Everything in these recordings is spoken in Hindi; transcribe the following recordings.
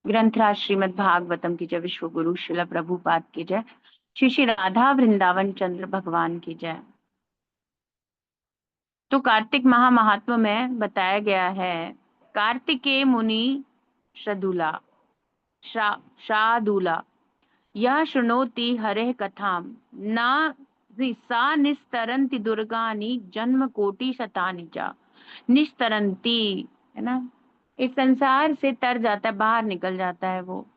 ग्रंथराज श्रीमद् भागवतम की जय। विश्व गुरु शिला प्रभुपाद की जय। श्री श्री राधा वृंदावन चंद्र भगवान की जय। तो कार्तिक महा महात्म में बताया गया है, कार्तिकेय मुनि शार्दूला शार्दूला यह शृणोति हरेः कथाम न सा निस्तरन्ति दुर्गानि जन्म कोटि शतानि च। निस्तरन्ति है ना, इस संसार से तर जाता है, बाहर निकल जाता है। वो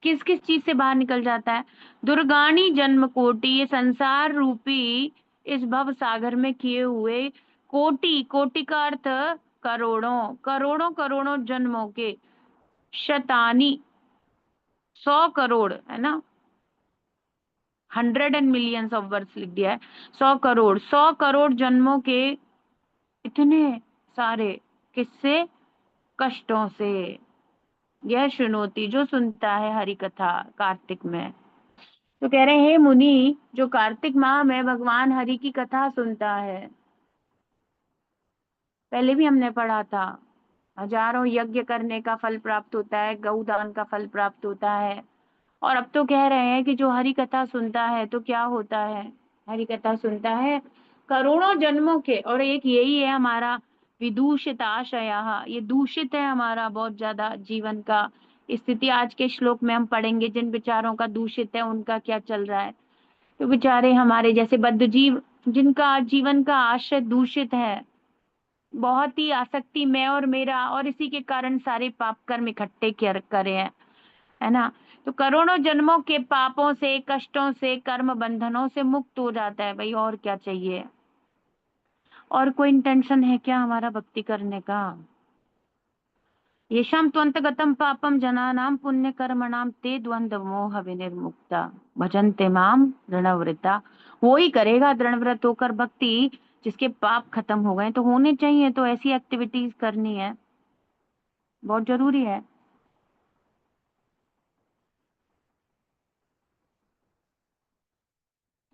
किस किस चीज से बाहर निकल जाता है? दुर्गानी जन्म कोटि, ये संसार रूपी इस भव सागर में किए हुए कोटि, कोटि का अर्थ करोड़ों करोड़ों करोड़ों जन्मों के, शतानी 100 करोड़ है ना, 100 and millions ऑफ वर्ड्स लिख दिया है। 100 करोड़, 100 करोड़ जन्मों के इतने सारे, किससे? कष्टों से। यह सुनोती, जो सुनता है हरि कथा कार्तिक में। तो कह रहे हैं, हे मुनि, जो कार्तिक माह में भगवान हरि की कथा सुनता है, पहले भी हमने पढ़ा था, हजारों यज्ञ करने का फल प्राप्त होता है, गौदान का फल प्राप्त होता है। और अब तो कह रहे हैं कि जो हरि कथा सुनता है तो क्या होता है? हरि कथा सुनता है करोड़ों जन्मों के, और एक यही है हमारा विदूषित आशय, ये दूषित है हमारा बहुत ज्यादा जीवन का स्थिति। आज के श्लोक में हम पढ़ेंगे जिन विचारों का दूषित है उनका क्या चल रहा है। तो बेचारे हमारे जैसे बद्ध जीव, जिनका जीवन का आशय दूषित है, बहुत ही आसक्ति मैं और मेरा, और इसी के कारण सारे पाप कर्म इकट्ठे करे हैं, है ना। तो करोड़ों जन्मों के पापों से, कष्टों से, कर्म बंधनों से मुक्त हो जाता है भाई, और क्या चाहिए? और कोई इंटेंशन है क्या हमारा भक्ति करने का? येषां त्वन्तगतं पापम जनानां पुण्य कर्मणाम ते द्वंद्व मोह विनिर्मुक्ता भजन्ते माम दृढ़व्रता। वो ही करेगा दृढ़व्रत होकर भक्ति जिसके पाप खत्म हो गए। तो होने चाहिए, तो ऐसी एक्टिविटीज करनी है, बहुत जरूरी है।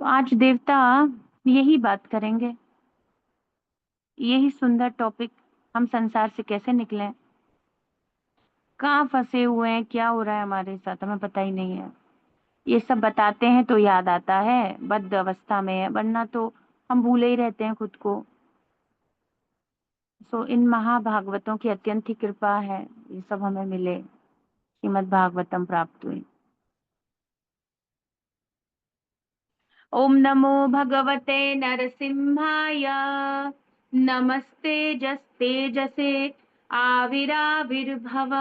तो आज देवता यही बात करेंगे, यही सुंदर टॉपिक, हम संसार से कैसे निकलें, कहाँ फंसे हुए हैं, क्या हो रहा है हमारे साथ हमें पता ही नहीं है। ये सब बताते हैं तो याद आता है बद्ध अवस्था में है, वरना तो हम भूले ही रहते हैं खुद को। सो इन महाभागवतों की अत्यंत ही कृपा है, ये सब हमें मिले, श्रीमद् भागवतम प्राप्त हुई। ओम नमो भगवते नरसिंहाय, नमस्ते जस्ते जसे आविराविर्भव,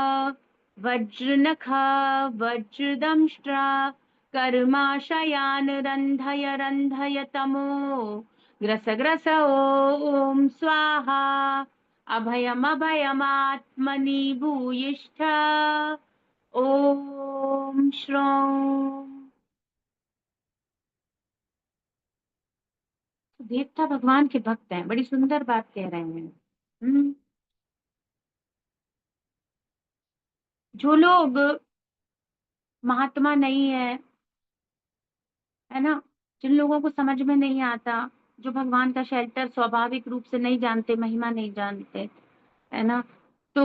वज्रनखा वज्रदंष्ट्रा कर्माशयान रंधय रंधय तमो ग्रस ग्रस ओम स्वाहा, अभयम अभयमात्मनि भूयिष्ठ ओम श्रोम। देवता भगवान के भक्त हैं, बड़ी सुंदर बात कह रहे हैं। जो लोग महात्मा नहीं है ना, जिन लोगों को समझ में नहीं आता, जो भगवान का शेल्टर स्वाभाविक रूप से नहीं जानते, महिमा नहीं जानते, है ना, तो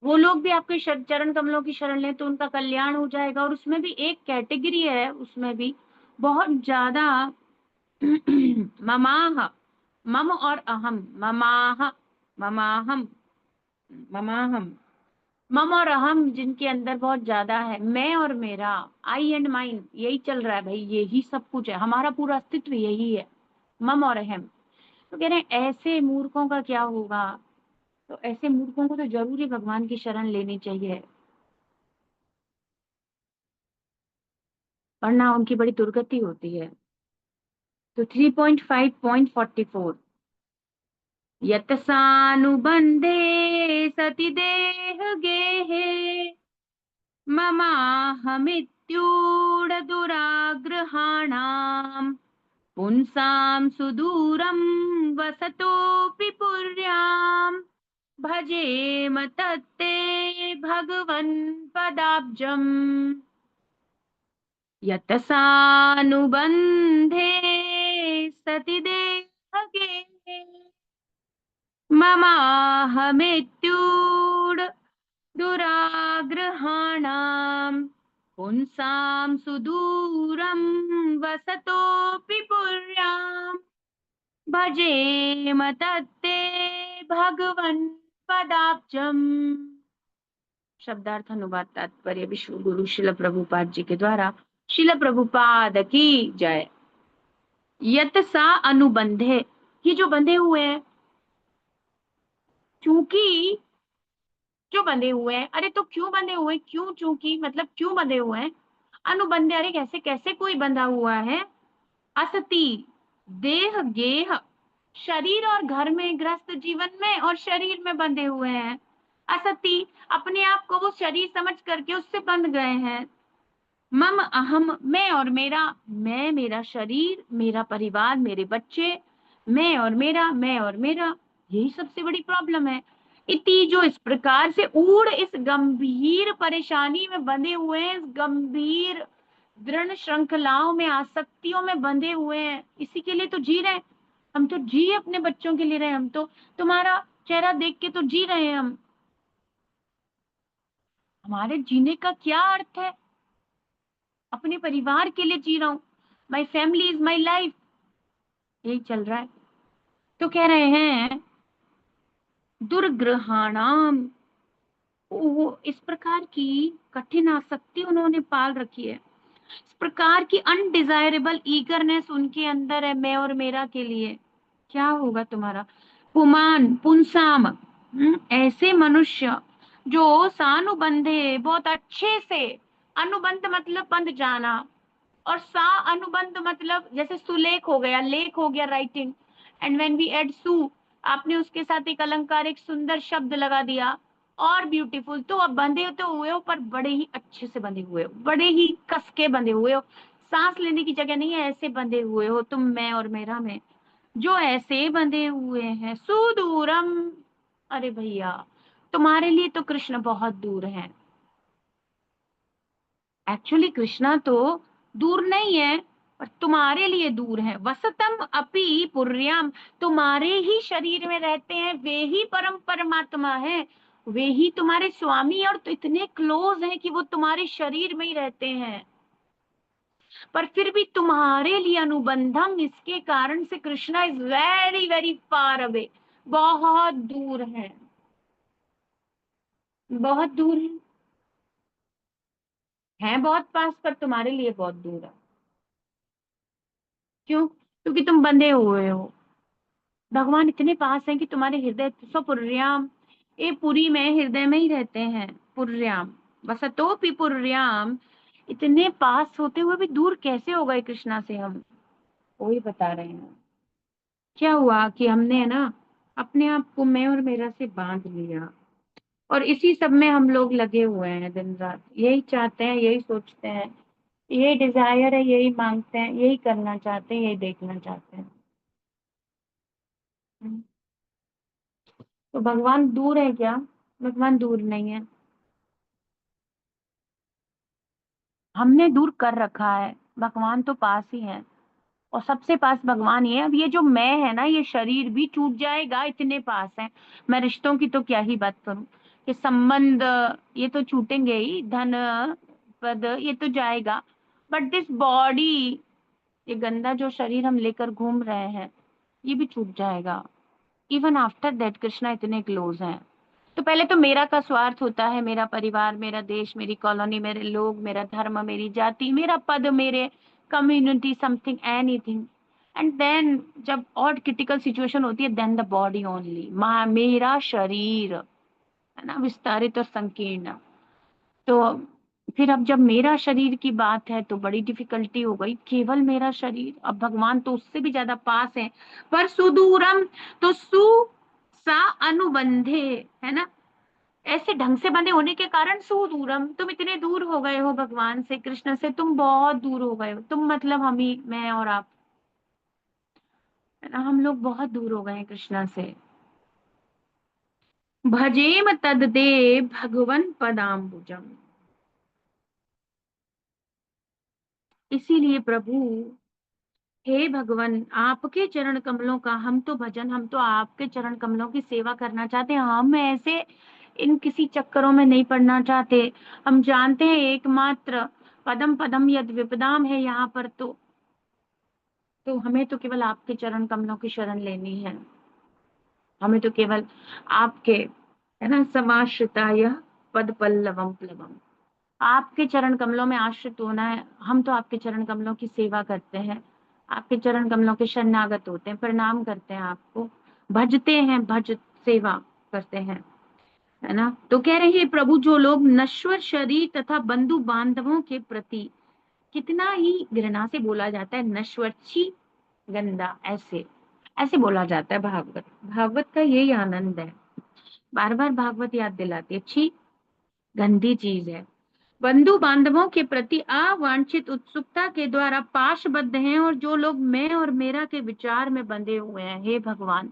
वो लोग भी आपके चरण कमलों की शरण लें तो उनका कल्याण हो जाएगा। और उसमें भी एक कैटेगरी है, उसमें भी बहुत ज्यादा ममाह, मम और अहम, ममाह, ममाहम, ममाहम, मम और अहम, जिनके अंदर बहुत ज्यादा है, मैं और मेरा, आई एंड माइन, यही चल रहा है भाई, यही सब कुछ है, हमारा पूरा अस्तित्व यही है, मम और अहम। तो कह रहे हैं ऐसे मूर्खों का क्या होगा? तो ऐसे मूर्खों को तो जरूरी भगवान की शरण लेनी चाहिए, वरना उनकी बड़ी दुर्गति होती है। तो 3.5.44, यतसानुबंधे सति देह गेहे ममाहमित्यूढदुराग्रहाणाम् पुंसां सुदूरं वसतोऽपि पुर्याम् भजेम तत्ते भगवन् पदाब्जम्। यतसानुबन्धे सति देहगे ममाहमित्यूढ दुराग्रहाणाम् पुंसां सुदूरं वसतोऽपि पुर्याम् भजेम तत्ते भगवन् पदाब्जम्। शब्दार्थ अनुवाद तात्पर्य विश्व गुरु शिल प्रभुपाद जी के द्वारा। शिल प्रभुपाद की जय। यत सा अनुबंधे, ये जो बंधे हुए हैं, चूंकि जो बंधे हुए हैं, अरे तो क्यों बंधे हुए, क्यों चूंकि मतलब क्यों बंधे हुए हैं। अनुबंधे, अरे कैसे कैसे कोई बंधा हुआ है। असती, देह गेह, शरीर और घर में, गृहस्थ जीवन में और शरीर में बंधे हुए हैं। असती, अपने आप को वो शरीर समझ करके उससे बंध गए हैं। मम अहम, मैं और मेरा, मैं मेरा शरीर, मेरा परिवार, मेरे बच्चे, मैं और मेरा, यही सबसे बड़ी प्रॉब्लम है। इति, जो इस प्रकार से ऊढ़, इस गंभीर परेशानी में बंधे हुए हैं, इस गंभीर दृढ़ श्रृंखलाओं में, आसक्तियों में बंधे हुए हैं, इसी के लिए तो जी रहे हैं हम। तो जी अपने बच्चों के लिए रहे हम, तो तुम्हारा चेहरा देख के तो जी रहे हैं हम। हमारे जीने का क्या अर्थ है, अपने परिवार के लिए जी रहा हूं, my family is my life, यही चल रहा है। तो कह रहे हैं दुर्ग्रहाणाम, वो इस प्रकार की कठिन आसक्ति उन्होंने पाल रखी है, इस प्रकार की अनडिजायरेबल ईगरनेस उनके अंदर है, मैं और मेरा के लिए। क्या होगा तुम्हारा। पुमान पुंसाम, ऐसे मनुष्य जो सानुबंधे, बहुत अच्छे से, अनुबंध मतलब बंध जाना, और सा अनुबंध मतलब जैसे सुलेख हो गया, लेख हो गया, writing, and when we add सु, आपने उसके साथ एक अलंकार, एक सुंदर शब्द लगा दिया, और ब्यूटीफुल, तो अब बंधे तो हुए हो, पर बड़े ही अच्छे से बंधे हुए हो, बड़े ही कस के बंधे हुए हो, सांस लेने की जगह नहीं है, ऐसे बंधे हुए हो तुम मैं और मेरा में, जो ऐसे बंधे हुए हैं। सुदूरम, अरे भैया तुम्हारे लिए तो कृष्ण बहुत दूर है। एक्चुअली कृष्णा तो दूर नहीं है, पर तुम्हारे लिए दूर है। वसतम अपि पुर्याम, तुम्हारे ही शरीर में रहते हैं, वे ही परम परमात्मा है, वे ही तुम्हारे स्वामी, और तो इतने क्लोज हैं कि वो तुम्हारे शरीर में ही रहते हैं। पर फिर भी तुम्हारे लिए अनुबंधम, इसके कारण से Krishna is very very far away, बहुत दूर है, बहुत दूर है बहुत पास, पर तुम्हारे लिए बहुत दूर है। क्यों, क्योंकि तुम बंधे हुए हो। भगवान इतने पास हैं कि तुम्हारे हृदय, स्वपुर्याम, ये पुरी में, हृदय में ही रहते हैं। पुर्याम, वसतोपि पुर्याम, इतने पास होते हुए भी दूर कैसे हो गए कृष्णा से हम, वही बता रहे हैं। क्या हुआ कि हमने है ना अपने आप को मैं और मेरा से बांध लिया, और इसी सब में हम लोग लगे हुए हैं दिन रात, यही चाहते हैं, यही सोचते हैं, यही डिजायर है, यही मांगते हैं, यही करना चाहते हैं, यही देखना चाहते हैं। तो भगवान दूर है क्या। भगवान दूर नहीं है, हमने दूर कर रखा है। भगवान तो पास ही है, और सबसे पास भगवान ही है। अब ये जो मैं है ना, ये शरीर भी टूट जाएगा, इतने पास है। मैं रिश्तों की तो क्या ही बात करूं, कि संबंध ये तो छूटेंगे ही, धन पद ये तो जाएगा, बट दिस बॉडी, ये गंदा जो शरीर हम लेकर घूम रहे हैं, ये भी छूट जाएगा। इवन आफ्टर दैट कृष्णा इतने क्लोज हैं। तो पहले तो मेरा का स्वार्थ होता है, मेरा परिवार, मेरा देश, मेरी कॉलोनी, मेरे लोग, मेरा धर्म, मेरी जाति, मेरा पद, मेरे community, something anything, and then जब और क्रिटिकल सिचुएशन होती है, देन द बॉडी ओनली, मेरा शरीर है ना, विस्तारित और संकीर्ण। तो फिर अब जब मेरा शरीर की बात है तो बड़ी डिफिकल्टी हो गई, केवल मेरा शरीर, अब भगवान तो उससे भी ज्यादा पास है। पर सुदूरम, तो सु सा अनुबंधे, है ना, ऐसे ढंग से बंधे होने के कारण सुदूरम, तुम इतने दूर हो गए हो भगवान से, कृष्ण से तुम बहुत दूर हो गए हो, तुम मतलब हम ही, मैं और आप, है ना, हम लोग बहुत दूर हो गए हैं कृष्ण से। भजेम तददे भगवन पदाम्बुजम, इसीलिए प्रभु, हे भगवान, आपके चरण कमलों का हम तो भजन, हम तो आपके चरण कमलों की सेवा करना चाहते हैं। हम ऐसे इन किसी चक्करों में नहीं पड़ना चाहते। हम जानते हैं एकमात्र पदम पदम यद विपदाम है यहाँ पर। तो हमें तो केवल आपके चरण कमलों की शरण लेनी है। हमें तो केवल आपके, है ना, समाश्रिताय पद पल्लवम प्लवम, आपके चरण कमलों में आश्रित होना है। हम तो आपके चरण कमलों की सेवा करते हैं, आपके चरण कमलों के शरणागत होते हैं, प्रणाम करते हैं आपको, भजते हैं, भज सेवा करते हैं, है ना। तो कह रहे हैं प्रभु, जो लोग नश्वर शरीर तथा बंधु बांधवों के प्रति, कितना ही घृणा से बोला जाता है, नश्वर, छी, गंदा, ऐसे ऐसे बोला जाता है। भागवत, भागवत का यही आनंद है, बार बार भागवत याद दिलाती है, छी, गंदी चीज है। बंधु बांधवों के प्रति अवांछित उत्सुकता के द्वारा पाशबद्ध हैं, और जो लोग मैं और मेरा के विचार में बंधे हुए हैं। हे भगवान,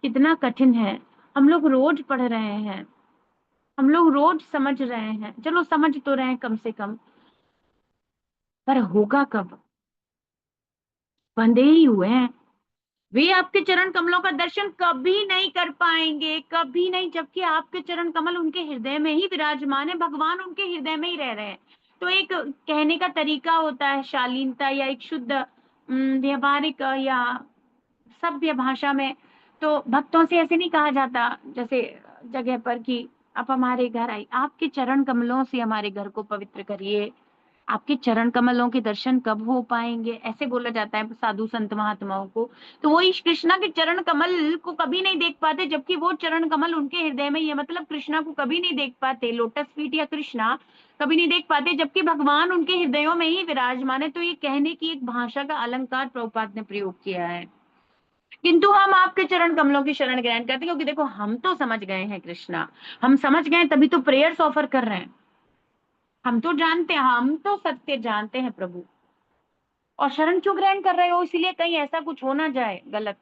कितना कठिन है। हम लोग रोज पढ़ रहे हैं, हम लोग रोज समझ रहे हैं, चलो समझ तो रहे हैं कम से कम, पर होगा कब? बंधे ही हुए हैं। वे आपके चरण कमलों का दर्शन कभी नहीं कर पाएंगे, कभी नहीं, जबकि आपके चरण कमल उनके हृदय में ही विराजमान है, भगवान उनके हृदय में ही रह रहे हैं। तो एक कहने का तरीका होता है, शालीनता या एक शुद्ध व्यवहारिक या सभ्य भाषा में, तो भक्तों से ऐसे नहीं कहा जाता जैसे जगह पर कि आप हमारे घर आई, आपके चरण कमलों से हमारे घर को पवित्र करिए, आपके चरण कमलों के दर्शन कब हो पाएंगे, ऐसे बोला जाता है साधु संत महात्माओं को। तो वो इस कृष्णा के चरण कमल को कभी नहीं देख पाते, जबकि वो चरण कमल उनके हृदय में ही है। मतलब कृष्णा को कभी नहीं देख पाते, लोटस फीट या कृष्णा कभी नहीं देख पाते, जबकि भगवान उनके हृदयों में ही विराजमान है। तो ये कहने की एक भाषा का अलंकार प्रभुपाद ने प्रयोग किया है। किंतु हम आपके चरण कमलों की शरण ग्रहण करते हैं, क्योंकि देखो हम तो समझ गए हैं कृष्णा, हम समझ गए तभी तो प्रेयर्स ऑफर कर रहे हैं। हम तो जानते हैं, हम तो सत्य जानते हैं प्रभु, और शरण क्यों ग्रहण कर रहे हो? इसीलिए कहीं ऐसा कुछ हो ना जाए गलत।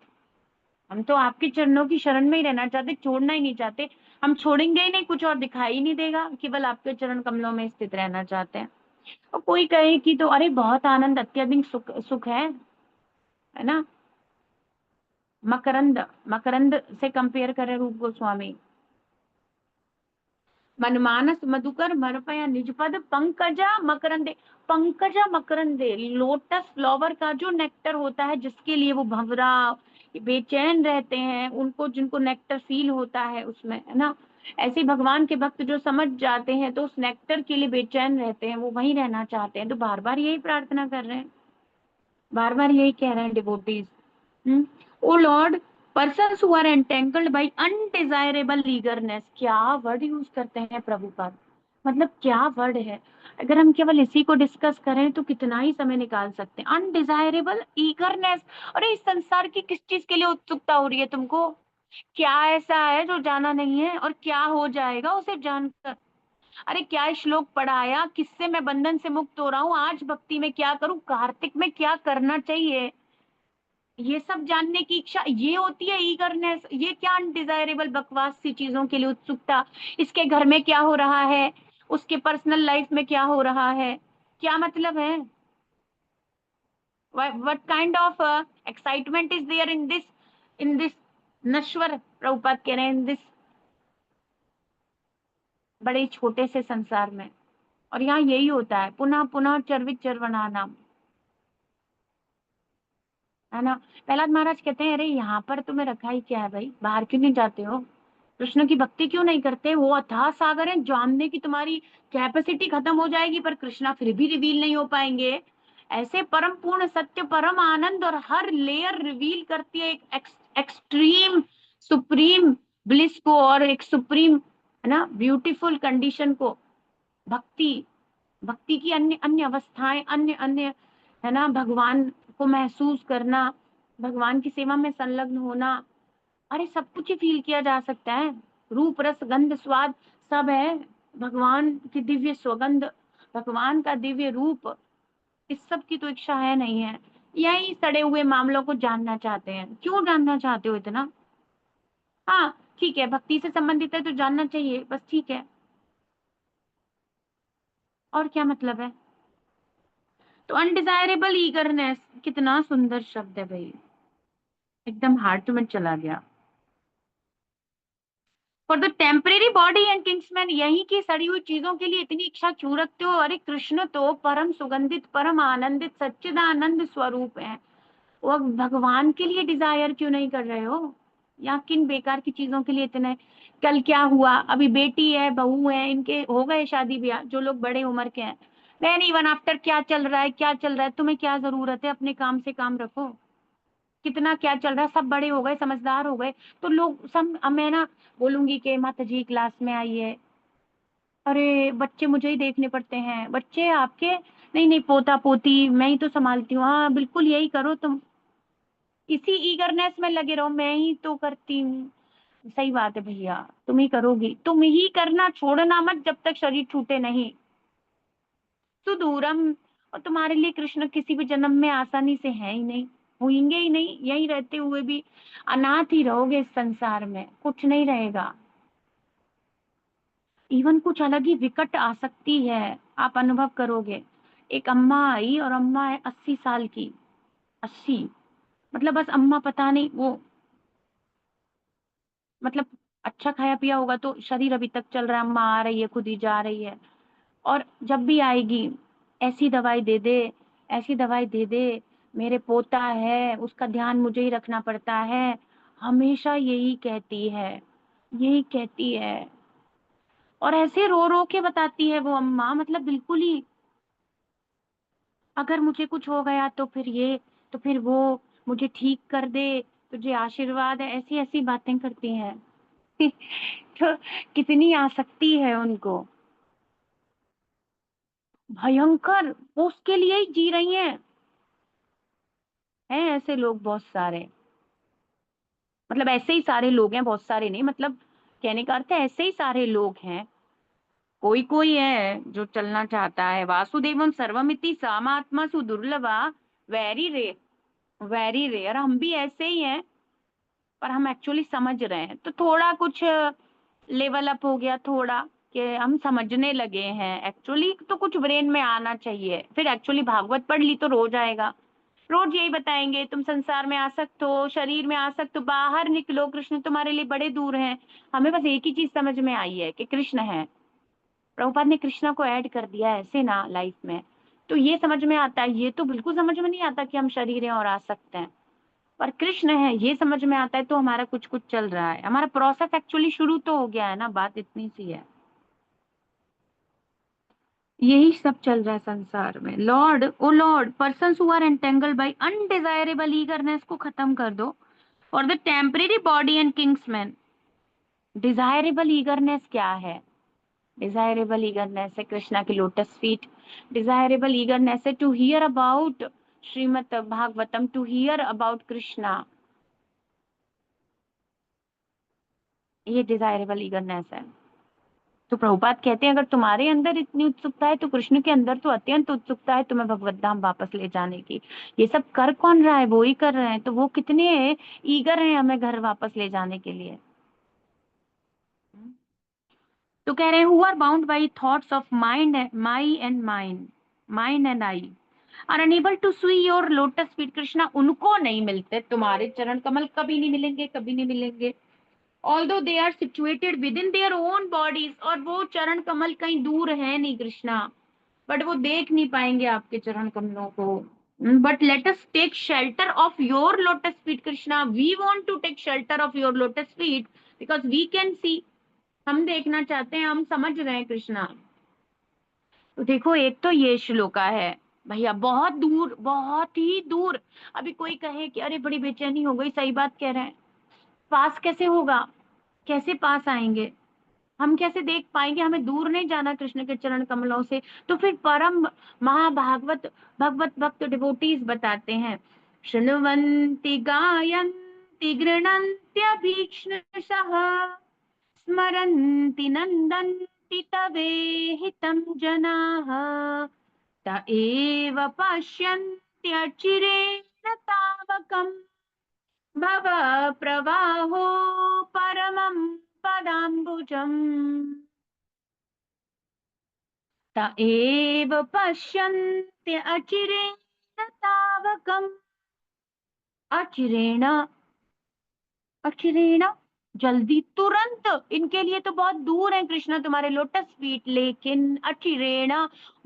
हम तो आपके चरणों की शरण में ही रहना चाहते, छोड़ना ही नहीं चाहते। हम छोड़ेंगे ही नहीं, कुछ और दिखाई ही नहीं देगा, केवल आपके चरण कमलों में स्थित रहना चाहते हैं। और कोई कहे कि तो अरे बहुत आनंद, अत्यधिक सुख सुख है ना। मकरंद, मकरंद से कंपेयर करें रूप गोस्वामी, मनमानस मधुकर मरपया निजपद पंकजा मकरंदे। पंकजा मकरंदे, लोटस फ्लावर का जो नेक्टर होता है, जिसके लिए वो भंवरा बेचैन रहते हैं, उनको, जिनको नेक्टर फील होता है उसमें, है ना। ऐसे ही भगवान के भक्त जो समझ जाते हैं तो उस नेक्टर के लिए बेचैन रहते हैं, वो वहीं रहना चाहते हैं। तो बार बार यही प्रार्थना कर रहे हैं, बार बार यही कह रहे हैं devotees. O lord, persons who are entangled by undesirable eagerness, क्या वर्ड यूज करते हैं प्रभुपाद, मतलब क्या वर्ड है। अगर हम केवल इसी को डिस्कस करें तो कितना ही समय निकाल सकते हैं। अनडिजायरेबल ईगरनेस, अरे इस संसार की किस चीज के लिए उत्सुकता हो रही है तुमको? क्या ऐसा है जो जाना नहीं है, और क्या हो जाएगा उसे जानकर? अरे क्या श्लोक पढ़ाया, किससे मैं बंधन से मुक्त हो रहा हूँ, आज भक्ति में क्या करूं, कार्तिक में क्या करना चाहिए, ये सब जानने की इच्छा, ये होती है ईगरनेस। ये क्या अनडिजायरेबल बकवास सी चीजों के लिए उत्सुकता? इसके घर में क्या हो रहा है, उसके पर्सनल लाइफ में क्या हो रहा है, क्या मतलब है? what kind of excitement is there in this नश्वर, प्रभुपाद कह रहे हैं, इन दिस बड़े छोटे से संसार में। और यहाँ यही होता है, पुनः पुनः चर्वित चरवना नाम, है ना। प्रहलाद महाराज कहते हैं, अरे यहाँ पर तुम्हें रखा ही क्या है भाई, बाहर क्यों नहीं जाते हो, कृष्ण की भक्ति क्यों नहीं करते? वो अथाह सागर है, जानने की तुम्हारी कैपेसिटी खत्म हो जाएगी, पर कृष्णा फिर भी रिवील नहीं हो पाएंगे। ऐसे परम पूर्ण सत्य, परम आनंद, और हर लेयर रिवील करती है एक एक्सट्रीम सुप्रीम ब्लिस को, और एक सुप्रीम, है ना, ब्यूटीफुल कंडीशन को। भक्ति, भक्ति की अन्य अन्य अवस्थाएं, अन्य अन्य, है ना, भगवान को महसूस करना, भगवान की सेवा में संलग्न होना, अरे सब कुछ ही फील किया जा सकता है। रूप रस गंध स्वाद सब है, भगवान की दिव्य सुगंध, भगवान का दिव्य रूप, इस सब की तो इच्छा है नहीं है। यही सड़े हुए मामलों को जानना चाहते हैं। क्यों जानना चाहते हो इतना? हाँ ठीक है, भक्ति से संबंधित है तो जानना चाहिए, बस ठीक है, और क्या मतलब है? तो अनडिजायरेबल ईगरनेस, कितना सुंदर शब्द है भाई, एकदम हार्ट में चला गया। For the temporary body and Kingsman, यही की सड़ी हुई चीजों के लिए इतनी इच्छा क्यों रखते हो? अरे कृष्ण तो परम सुगंधित, परम आनंदित, सच्चिदानंद स्वरूप है। वो भगवान के लिए डिजायर क्यों नहीं कर रहे हो? या किन बेकार की चीजों के लिए इतने? कल क्या हुआ, अभी बेटी है, बहू है, इनके हो गए शादी ब्याह, जो लोग बड़े उम्र के हैं। देन इवन आफ्टर क्या चल रहा है, क्या चल रहा है, तुम्हें क्या जरूरत है? अपने काम से काम रखो। कितना क्या चल रहा है, सब बड़े हो गए, समझदार हो गए, तो लोग सब, अब मैं ना बोलूंगी कि माता जी क्लास में आई है, अरे बच्चे मुझे ही देखने पड़ते हैं, बच्चे आपके? नहीं नहीं, पोता पोती मैं ही तो संभालती हूँ। हाँ बिल्कुल यही करो तुम, इसी ईगरनेस में लगे रहो, मैं ही तो करती हूँ। सही बात है भैया, तुम ही करोगी, तुम ही करना, छोड़ना मत जब तक शरीर छूटे नहीं। सुदूरम, और तुम्हारे लिए कृष्ण किसी भी जन्म में आसानी से है ही नहीं, होंगे ही नहीं, यहीं रहते हुए भी अनाथ ही रहोगे, इस संसार में कुछ नहीं रहेगा। इवन कुछ अलग ही विकट आ सकती है, आप अनुभव करोगे। एक अम्मा आई, और अम्मा है 80 साल की। 80, मतलब बस अम्मा पता नहीं वो, मतलब अच्छा खाया पिया होगा तो शरीर अभी तक चल रहा है, अम्मा आ रही है, खुद ही जा रही है, और जब भी आएगी ऐसी दवाई दे दे, ऐसी दवाई दे दे, मेरे पोता है उसका ध्यान मुझे ही रखना पड़ता है, हमेशा यही कहती है, यही कहती है। और ऐसे रो रो के बताती है वो अम्मा, मतलब बिल्कुल ही, अगर मुझे कुछ हो गया तो फिर ये, तो फिर वो, मुझे ठीक कर दे, तुझे आशीर्वाद है, ऐसी ऐसी बातें करती हैं। तो कितनी आसक्ति है उनको, भयंकर, वो उसके लिए ही जी रही हैं ऐसे लोग बहुत सारे। मतलब ऐसे ही सारे लोग हैं, बहुत सारे नहीं, मतलब कहने का अर्थ है ऐसे ही सारे लोग हैं। कोई कोई है जो चलना चाहता है, वासुदेवम सर्वमिति सामात्मा सुदुर्लभा, वेरी रे, वेरी रेयर। हम भी ऐसे ही हैं, पर हम एक्चुअली समझ रहे हैं, तो थोड़ा कुछ लेवल अप हो गया थोड़ा, कि हम समझने लगे हैं एक्चुअली, तो कुछ ब्रेन में आना चाहिए, फिर एक्चुअली भागवत पढ़ ली तो रोज आएगा। रोज यही बताएंगे, तुम संसार में आसक्त हो, शरीर में आसक्त हो, बाहर निकलो, कृष्ण तुम्हारे लिए बड़े दूर हैं। हमें बस एक ही चीज समझ में आई है कि कृष्ण है, प्रभुपाद ने कृष्णा को ऐड कर दिया है ऐसे ना लाइफ में, तो ये समझ में आता है। ये तो बिल्कुल समझ में नहीं आता कि हम शरीर हैं और आसक्त हैं, पर कृष्ण है ये समझ में आता है, तो हमारा कुछ कुछ चल रहा है, हमारा प्रोसेस एक्चुअली शुरू तो हो गया है ना, बात इतनी सी है। यही सब चल रहा है संसार में। Lord, O lord, persons who are entangled by undesirable eagerness को खत्म कर दो, और the temporary body and kinsmen. Desirable eagerness क्या है? डिजायरेबल ईगरनेस है कृष्णा की लोटस फीट, डिजायरेबल ईगरनेस है to hear about Shrimad Bhagavatam, to hear about Krishna, ये डिजायरेबल ईगरनेस है। तो प्रभुपाद कहते हैं, अगर तुम्हारे अंदर इतनी उत्सुकता है, तो कृष्ण के अंदर तो अत्यंत उत्सुकता है तुम्हें भगवत धाम वापस ले जाने की। ये सब कर कौन रहा है? वो ही कर रहे हैं, तो वो कितने ईगर हैं हमें घर वापस ले जाने के लिए। तो कह रहे हैं, who are bound by thoughts of mind, my and mind, mind and I are unable to see your lotus feet Krishna, उनको नहीं मिलते, तुम्हारे चरण कमल कभी नहीं मिलेंगे, कभी नहीं मिलेंगे। Although they are situated within their own bodies, और वो चरण कमल कहीं दूर है नहीं कृष्णा, बट वो देख नहीं पाएंगे आपके चरण कमलों को। But let us take shelter of your lotus feet Krishna, we want to take shelter of your lotus feet, because we can see, हम देखना चाहते हैं, हम समझ रहे हैं कृष्णा। तो देखो, एक तो ये श्लोका है भैया, बहुत दूर, बहुत ही दूर। अभी कोई कहे कि अरे बड़ी बेचैनी हो गई, सही बात कह रहे हैं, पास कैसे होगा? कैसे पास आएंगे? हम कैसे देख पाएंगे? हमें दूर नहीं जाना कृष्ण के चरण कमलों से। तो फिर परम महाभागवत भगवत भक्त डिवोटीज बताते हैं, शृण्वन्ति गायन्ति गृह्णन्त्यभीक्ष्णशः, स्मरन्ति नन्दन्ति तवेहितं जनाः, त एव पश्यन्त्यचिरेण तावकम् भव प्रवाहो परमं पदाम्बुजम्, त एव पश्यन्त्य अचिरेण तावकम्, अचिरेण, अचिरेण जल्दी, तुरंत, इनके लिए तो बहुत दूर है कृष्ण तुम्हारे लोटस फीट, लेकिन अचिरेण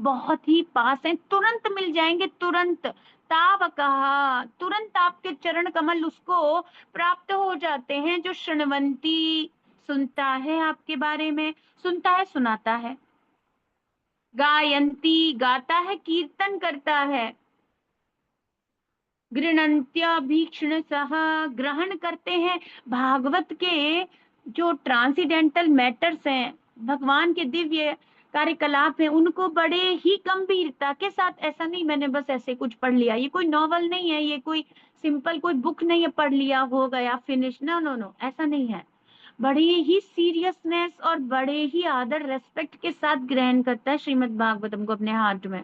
बहुत ही पास है, तुरंत मिल जाएंगे, तुरंत। ताव कहा, तुरंत आपके चरण कमल उसको प्राप्त हो जाते हैं जो शृण्वंती सुनता है आपके बारे में, सुनता है सुनाता है, गायंती गाता है कीर्तन करता है, गृणंत्याभीक्षण सह ग्रहण करते हैं भागवत के जो ट्रांसीडेंटल मैटर्स हैं, भगवान के दिव्य कार्यकलाप है, उनको बड़े ही गंभीरता के साथ, ऐसा नहीं मैंने बस ऐसे कुछ पढ़ लिया, ये कोई नॉवल नहीं है, ये कोई सिंपल कोई बुक नहीं है, पढ़ लिया हो गया फिनिश, नो नो नो, ऐसा नहीं है। बड़ी ही सीरियसनेस और बड़े ही आदर रेस्पेक्ट के साथ ग्रहण करता है श्रीमद् भागवतम को अपने हाथ में।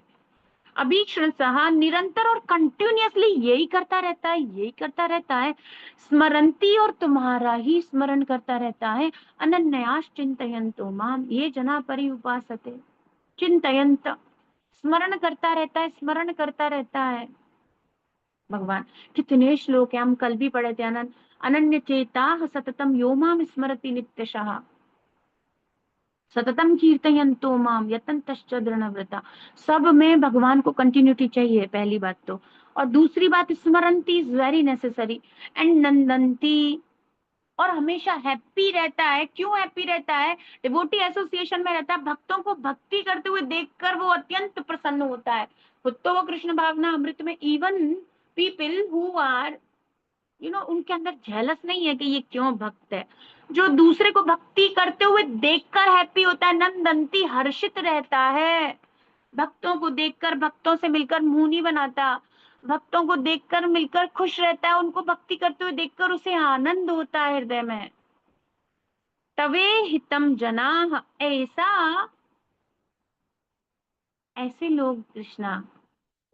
अभीक्षण सहा निरंतर और कंटिन्यूअसली यही करता रहता है, यही करता रहता है, स्मरंती और तुम्हारा ही स्मरण करता रहता है, अनन्यास चिंतयन्तो माम ये जना परि उपासते, चिंतयंत स्मरण करता रहता है, स्मरण करता रहता है भगवान। कितने श्लोक है, हम कल भी पढ़े थे, अनन्य चेता सततम यो माम स्मरति नित्यशः, सततम कीर्तयन्तो माम यतन्तश्च दृढ़व्रता। सब में भगवान को कंटिन्यूटी चाहिए, पहली बात तो, और दूसरी बात स्मरंती इज वेरी नेसेसरी, एंड नंदंती, और हमेशा हैप्पी रहता है। क्यों हैप्पी रहता है? डिवोटी एसोसिएशन में रहता है, भक्तों को भक्ति करते हुए देखकर वो अत्यंत प्रसन्न होता है। खुद तो वो कृष्ण भावना अमृत में, इवन पीपल हु आर उनके अंदर जेलस नहीं है कि ये क्यों भक्त है, जो दूसरे को भक्ति करते हुए देखकर हैप्पी होता है, नंदंती हर्षित रहता है, भक्तों को देखकर, भक्तों से मिलकर मुंह नहीं बनाता, भक्तों को देखकर मिलकर खुश रहता है, उनको भक्ति करते हुए देखकर उसे आनंद होता है हृदय में। तवे हितम जना, ऐसा, ऐसे लोग कृष्णा,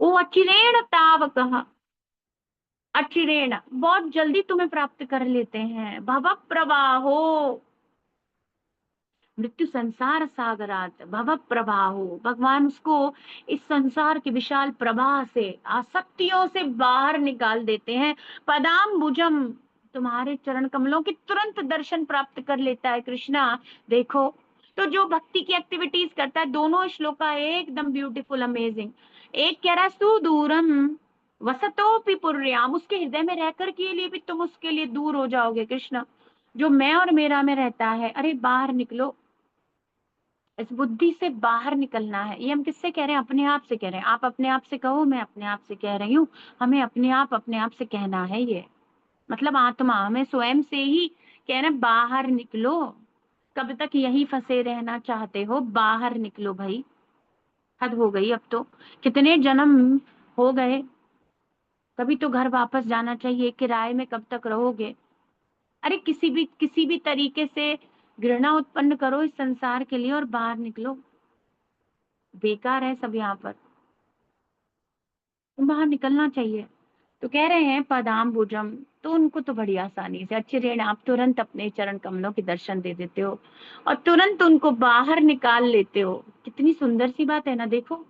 ओ अचिरेण तावक, अचिरेण बहुत जल्दी तुम्हें प्राप्त कर लेते हैं, भव प्रवाहो, मृत्यु संसार सागरात, भव प्रवाहो, भगवान उसको इस संसार के विशाल प्रवाह से, आसक्तियों से बाहर निकाल देते हैं। पदाम भुजम, तुम्हारे चरण कमलों के तुरंत दर्शन प्राप्त कर लेता है कृष्णा। देखो, तो जो भक्ति की एक्टिविटीज करता है, दोनों श्लोका एकदम ब्यूटीफुल, अमेजिंग। एक कह रहा है सुदूरम वसतोपि पुर्याम, उसके हृदय में रहकर के लिए भी तुम उसके लिए दूर हो जाओगे कृष्ण। जो मैं और मेरा में रहता है, अरे बाहर निकलो, इस बुद्धि से बाहर निकलना है। ये हम किससे कह रहे हैं? अपने आप से कह रहे हैं। आप अपने आप से कहो, मैं अपने आप से कह रही हूँ, हमें अपने आप से कहना है। ये मतलब आत्मा हमें स्वयं से ही कह रहे हैं, बाहर निकलो। कब तक यही फंसे रहना चाहते हो? बाहर निकलो भाई, हद हो गई अब तो, कितने जन्म हो गए, कभी तो घर वापस जाना चाहिए, किराए में कब तक रहोगे? अरे किसी भी तरीके से घृणा उत्पन्न करो इस संसार के लिए और बाहर निकलो, बेकार है सब यहाँ पर, बाहर निकलना चाहिए। तो कह रहे हैं पदाम भुजम, तो उनको तो बड़ी आसानी से, अच्छे ऋण, आप तुरंत अपने चरण कमलों के दर्शन दे देते हो और तुरंत उनको बाहर निकाल लेते हो। कितनी सुंदर सी बात है ना। देखो,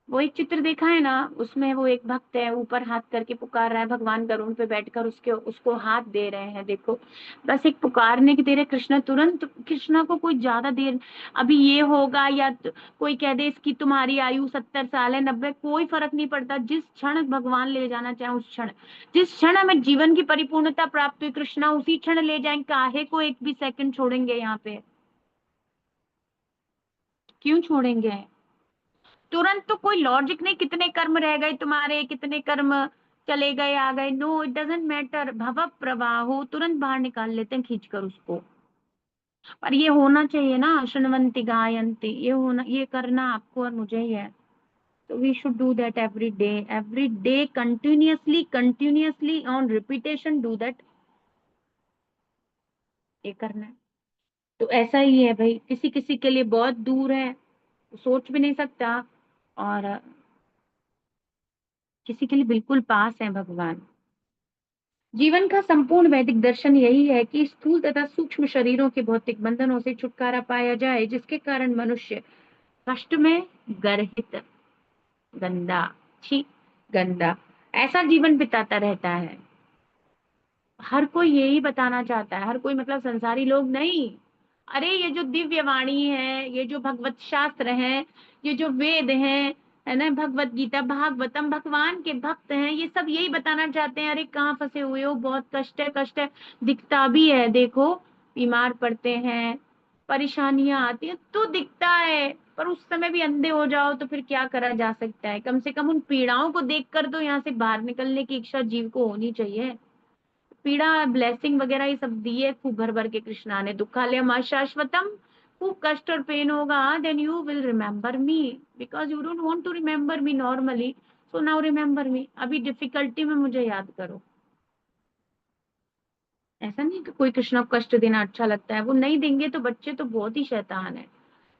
वो एक चित्र देखा है ना, उसमें वो एक भक्त है, ऊपर हाथ करके पुकार रहा है, भगवान गरुड़ पे बैठकर उसके उसको हाथ दे रहे हैं। देखो, बस एक पुकारने की देर है, कृष्ण तुरंत, कृष्णा को कोई ज्यादा देर अभी ये होगा या कोई कह दे इसकी तुम्हारी आयु 70 साल है, 90, कोई फर्क नहीं पड़ता। जिस क्षण भगवान ले जाना चाहे उस क्षण, जिस क्षण हमें जीवन की परिपूर्णता प्राप्त हुई, कृष्णा उसी क्षण ले जाएं, काहे को एक भी सेकंड छोड़ेंगे यहाँ पे? क्यों छोड़ेंगे? तुरंत तो कोई लॉजिक नहीं, कितने कर्म रह गए तुम्हारे, कितने कर्म चले गए आ गए, नो इट डजेंट मैटर, भव प्रवाहो, तुरंत बाहर निकाल लेते हैं खींचकर उसको। पर ये होना चाहिए ना, शृण्वन्ति गायन्ति, ये होना, ये करना आपको और मुझे ही है। तो we should do that every day continuously on repetition, do that, ये करना है। तो ऐसा ही है भाई, किसी किसी के लिए बहुत दूर है, सोच भी नहीं सकता, और किसी के लिए बिल्कुल पास है भगवान। जीवन का संपूर्ण वैदिक दर्शन यही है कि स्थूल तथा सूक्ष्म शरीरों के भौतिक बंधनों से छुटकारा पाया जाए, जिसके कारण मनुष्य कष्ट में गर्हित, गंदा, छी, गंदा ऐसा जीवन बिताता रहता है। हर कोई यही बताना चाहता है, हर कोई मतलब संसारी लोग नहीं। अरे ये जो दिव्य वाणी है, ये जो भगवत शास्त्र है, ये जो वेद है ना, भगवत गीता भागवतम, भगवान के भक्त हैं, ये सब यही बताना चाहते हैं। अरे कहाँ फंसे हुए हो, बहुत कष्ट है, कष्ट है। दिखता भी है, देखो बीमार पड़ते हैं, परेशानियां आती हैं तो दिखता है, पर उस समय भी अंधे हो जाओ तो फिर क्या करा जा सकता है। कम से कम उन पीड़ाओं को देखकर तो यहाँ से बाहर निकलने की इच्छा जीव को होनी चाहिए। पीड़ा ब्लेसिंग वगैरह ये सब दिए खूब भर भर के कृष्णा ने, दुखालयम अशाश्वतम, खूब कष्ट और पेन होगा, then you will remember me, because you don't want to remember me normally, so now remember me, अभी डिफिकल्टी में मुझे याद करो। ऐसा नहीं कि कोई कृष्णा को कष्ट देना अच्छा लगता है, वो नहीं देंगे तो बच्चे तो बहुत ही शैतान है।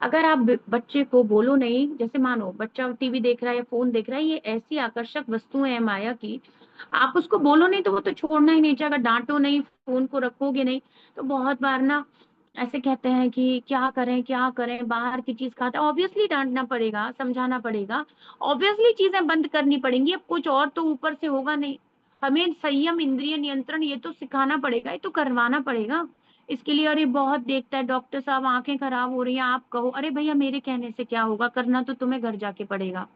अगर आप बच्चे को बोलो नहीं, जैसे मानो बच्चा टीवी देख रहा है या फोन देख रहा है, ये ऐसी आकर्षक वस्तुएं हैं माया की, आप उसको बोलो नहीं तो वो तो छोड़ना ही नहीं चाहेगा। डांटो नहीं, फोन को रखोगे नहीं, तो बहुत बार ना ऐसे कहते हैं कि क्या करें क्या करें, बाहर की चीज खाता है, ऑब्वियसली डांटना पड़ेगा, समझाना पड़ेगा, ऑब्वियसली चीजें बंद करनी पड़ेंगी, अब कुछ और तो ऊपर से होगा नहीं। हमें संयम, इंद्रिय नियंत्रण ये तो सिखाना पड़ेगा, ये तो करवाना पड़ेगा। इसके लिए अरे बहुत देखता है डॉक्टर साहब, आंखें खराब हो रही हैं, आप कहो, अरे भैया मेरे कहने से क्या होगा, करना तो तुम्हें घर जाके पड़ेगा।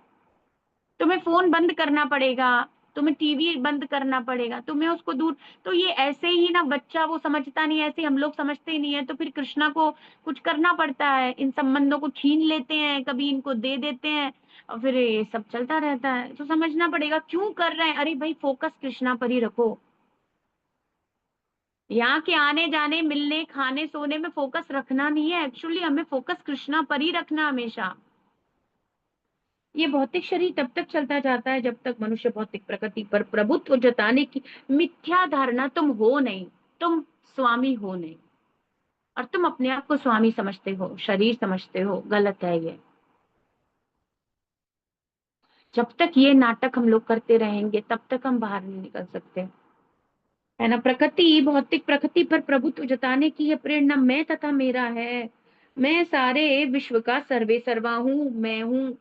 तुम्हें फोन बंद करना पड़ेगा, तुम्हें टीवी बंद करना पड़ेगा, तुम्हें उसको दूर। तो ये ऐसे ही ना, बच्चा वो समझता नहीं, ऐसे हम लोग समझते ही नहीं है, तो फिर कृष्णा को कुछ करना पड़ता है, इन संबंधों को छीन लेते हैं, कभी इनको दे देते हैं, और फिर ये सब चलता रहता है। तो समझना पड़ेगा क्यों कर रहे हैं। अरे भाई फोकस कृष्णा पर ही रखो। यहाँ के आने जाने मिलने खाने सोने में फोकस रखना नहीं है, एक्चुअली हमें फोकस कृष्णा पर ही रखना हमेशा। ये भौतिक शरीर तब तक चलता जाता है जब तक मनुष्य भौतिक प्रकृति पर प्रभुत्व जताने की मिथ्या धारणा तुम हो नहीं, तुम स्वामी हो नहीं, और तुम अपने आप को स्वामी समझते हो, शरीर समझते हो, गलत है ये। जब तक ये नाटक हम लोग करते रहेंगे तब तक हम बाहर नहीं निकल सकते, है ना। प्रकृति, भौतिक प्रकृति पर प्रभुत्व जताने की यह प्रेरणा मैं तथा मेरा है। मैं सारे विश्व का सर्वे सर्वा हूँ, मैं हूँ,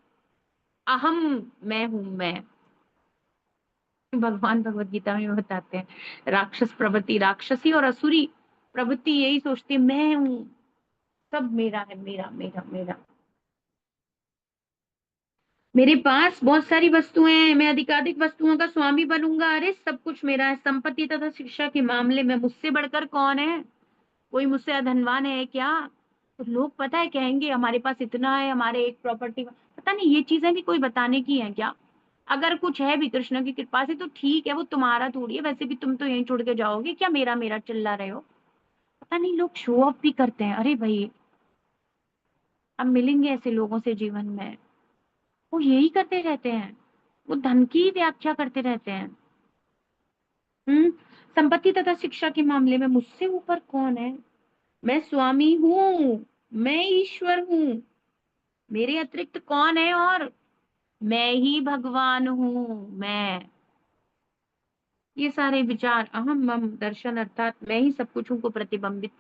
अहम, मैं हूँ मैं। भगवान भगवत गीता में बताते हैं, राक्षस प्रवृत्ति, राक्षसी और असुरी प्रवृत्ति यही सोचती है मैं हूँ, सब मेरा है, मेरा मेरा मेरा। मेरे पास बहुत सारी वस्तुएं हैं, मैं अधिकाधिक वस्तुओं का स्वामी बनूंगा, अरे सब कुछ मेरा है। संपत्ति तथा शिक्षा के मामले में मुझसे बढ़कर कौन है, कोई मुझसे धनवान है क्या। तो लोग पता है कहेंगे हमारे पास इतना है, हमारे एक प्रॉपर्टी, पता नहीं ये चीजें भी कोई बताने की है क्या। अगर कुछ है भी कृष्ण की कृपा से तो ठीक है, वो तुम्हारा थोड़ी है, वैसे भी तुम तो यहीं छोड़ के जाओगे, क्या मेरा मेरा चिल्ला रहे हो। पता नहीं लोग शो ऑफ भी करते हैं। अरे भाई अब मिलेंगे ऐसे लोगों से जीवन में, वो यही करते रहते हैं, वो धन की व्याख्या करते रहते हैं। हम्म। संपत्ति तथा शिक्षा के मामले में मुझसे ऊपर कौन है, मैं स्वामी हूँ, मैं ईश्वर हूँ, मेरे अतिरिक्त कौन है, और मैं ही भगवान हूँ मैं। ये सारे विचार अहम मम दर्शन अर्थात मैं ही सब कुछ हूँ को प्रतिबिंबित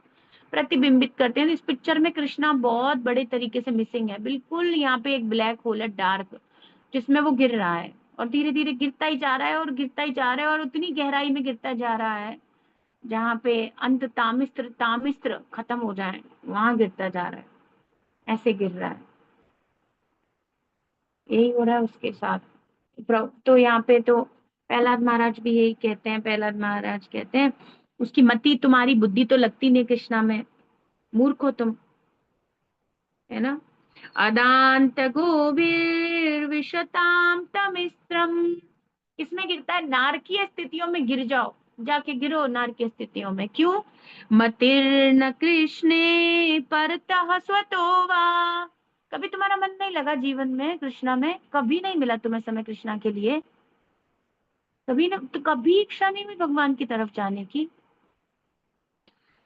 करते हैं। इस पिक्चर में कृष्णा बहुत बड़े तरीके से मिसिंग है, बिल्कुल यहाँ पे एक ब्लैक होल है डार्क, जिसमें वो गिर रहा है, और धीरे धीरे गिरता ही जा रहा है और गिरता ही जा रहा है, और उतनी गहराई में गिरता जा रहा है जहाँ पे अंत तामिस्त्र तामिस्त्र खत्म हो जाए, वहां गिरता जा रहा है, ऐसे गिर रहा है। यही हो रहा है उसके साथ। तो यहाँ पे तो प्रहलाद महाराज भी यही कहते हैं, प्रहलाद महाराज कहते हैं उसकी मति, तुम्हारी बुद्धि तो लगती नहीं कृष्णा में, मूर्ख हो तुम, है ना। अदांत गोवीर विशताम तमिस्त्रम, किसमें गिरता है, नारकीय स्थितियों में गिर जाओ, जाके गिरो नारकीय स्थितियों में। क्यों, मतिर्न कृष्णे परतः स्वतो वा, कभी तुम्हारा मन नहीं लगा जीवन में कृष्णा में, कभी नहीं मिला तुम्हें समय कृष्णा के लिए, कभी ना, तो कभी इच्छा नहीं हुई भगवान की तरफ जाने की।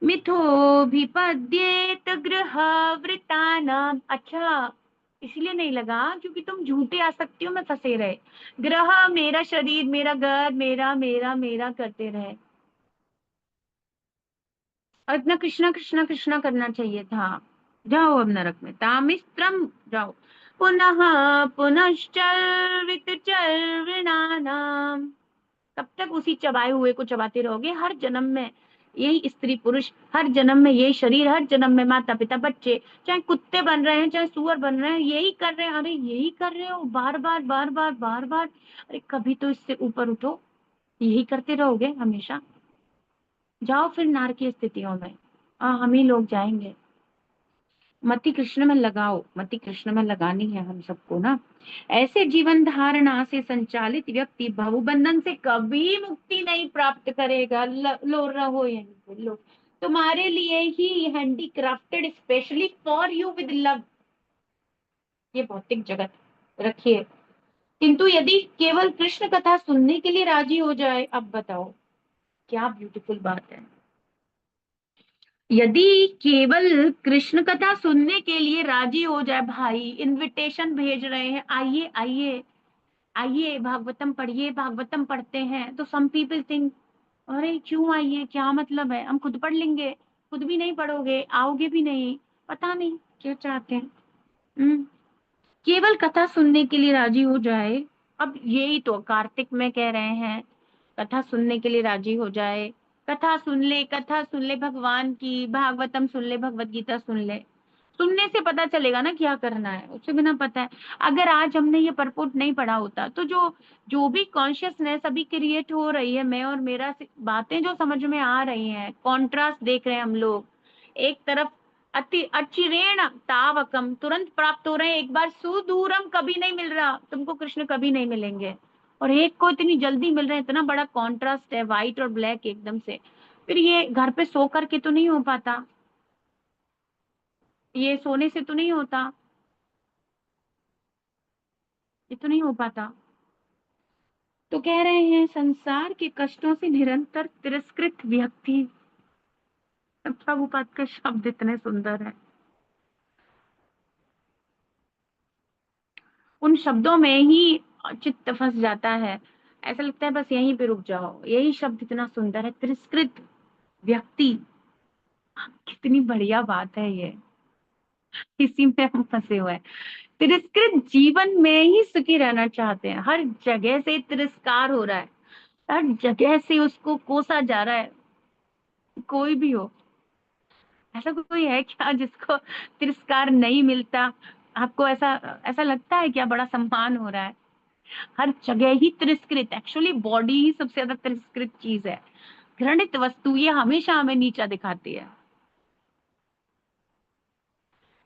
मिथोभिपद्येत गृह वृतानाम, अच्छा इसलिए नहीं लगा क्योंकि तुम झूठे आसक्तियों में फंसे रहे, ग्रह मेरा शरीर मेरा घर मेरा मेरा मेरा करते रहे, और इतना कृष्णा कृष्णा कृष्णा करना चाहिए था। जाओ अब नरक में, तामिस्त्रम, जाओ। पुनः पुनश्चर्वित चर्वणानाम, तब तक उसी चबाए हुए को चबाते रहोगे। हर जन्म में यही स्त्री पुरुष, हर जन्म में यही शरीर, हर जन्म में माता पिता बच्चे, चाहे कुत्ते बन रहे हैं चाहे सुअर बन रहे हैं, यही कर रहे हैं। अरे यही कर रहे हो बार बार बार बार बार बार, अरे कभी तो इससे ऊपर उठो। यही करते रहोगे हमेशा, जाओ फिर नारकीय स्थितियों में। हम ही लोग जाएंगे। मति कृष्ण में लगाओ, मति कृष्ण में लगानी है हम सबको ना। ऐसे जीवन धारणा से संचालित व्यक्ति भवबंधन से कभी मुक्ति नहीं प्राप्त करेगा। लो रहो यहीं पे, लो, तुम्हारे लिए ही handcrafted specially for you with love, ये भौतिक जगत रखिए। किंतु यदि केवल कृष्ण कथा सुनने के लिए राजी हो जाए, अब बताओ क्या ब्यूटीफुल बात है। यदि केवल कृष्ण कथा सुनने के लिए राजी हो जाए, भाई इनविटेशन भेज रहे हैं, आइए आइए आइए भागवतम पढ़िए, भागवतम पढ़ते हैं, तो सम पीपल थिंक अरे क्यों आइए, क्या मतलब है, हम खुद पढ़ लेंगे। खुद भी नहीं पढ़ोगे, आओगे भी नहीं, पता नहीं क्या चाहते हैं। हम्म, केवल कथा सुनने के लिए राजी हो जाए। अब यही तो कार्तिक में कह रहे हैं, कथा सुनने के लिए राजी हो जाए। कथा सुन ले, कथा सुन ले भगवान की, भागवतम सुन ले, भगवत गीता सुन ले। सुनने से पता चलेगा ना क्या करना है, उससे बिना पता है। अगर आज हमने ये परपोर्ट नहीं पढ़ा होता तो जो जो भी कॉन्शियसनेस अभी क्रिएट हो रही है, मैं और मेरा बातें जो समझ में आ रही हैं, कॉन्ट्रास्ट देख रहे हैं हम लोग। एक तरफ अति अचिरेण तावकम, तुरंत प्राप्त हो रहे हैं, एक बार सुदूरम कभी नहीं मिल रहा, तुमको कृष्ण कभी नहीं मिलेंगे, और एक को इतनी जल्दी मिल रहे हैं। इतना बड़ा कॉन्ट्रास्ट है, व्हाइट और ब्लैक एकदम से। फिर ये घर पे सो करके तो नहीं हो पाता, ये सोने से तो नहीं होता, ये तो नहीं हो पाता। तो कह रहे हैं संसार के कष्टों से निरंतर तिरस्कृत व्यक्ति, प्रभुपाद के शब्द इतने सुंदर है, उन शब्दों में ही चित्त फंस जाता है। ऐसा लगता है बस यहीं पे रुक जाओ, यही शब्द इतना सुंदर है, तिरस्कृत व्यक्ति। कितनी बढ़िया बात है ये, इसी में हम फंसे हुए हैं। तिरस्कृत जीवन में ही सुखी रहना चाहते हैं, हर जगह से तिरस्कार हो रहा है, हर जगह से उसको कोसा जा रहा है। कोई भी हो, ऐसा कोई है क्या जिसको तिरस्कार नहीं मिलता? आपको ऐसा ऐसा लगता है क्या बड़ा सम्मान हो रहा है? हर जगह ही तिरस्कृत, एक्चुअली बॉडी ही सबसे ज्यादा तिरस्कृत चीज है, घृणित वस्तु, ये हमेशा हमें नीचा दिखाती है।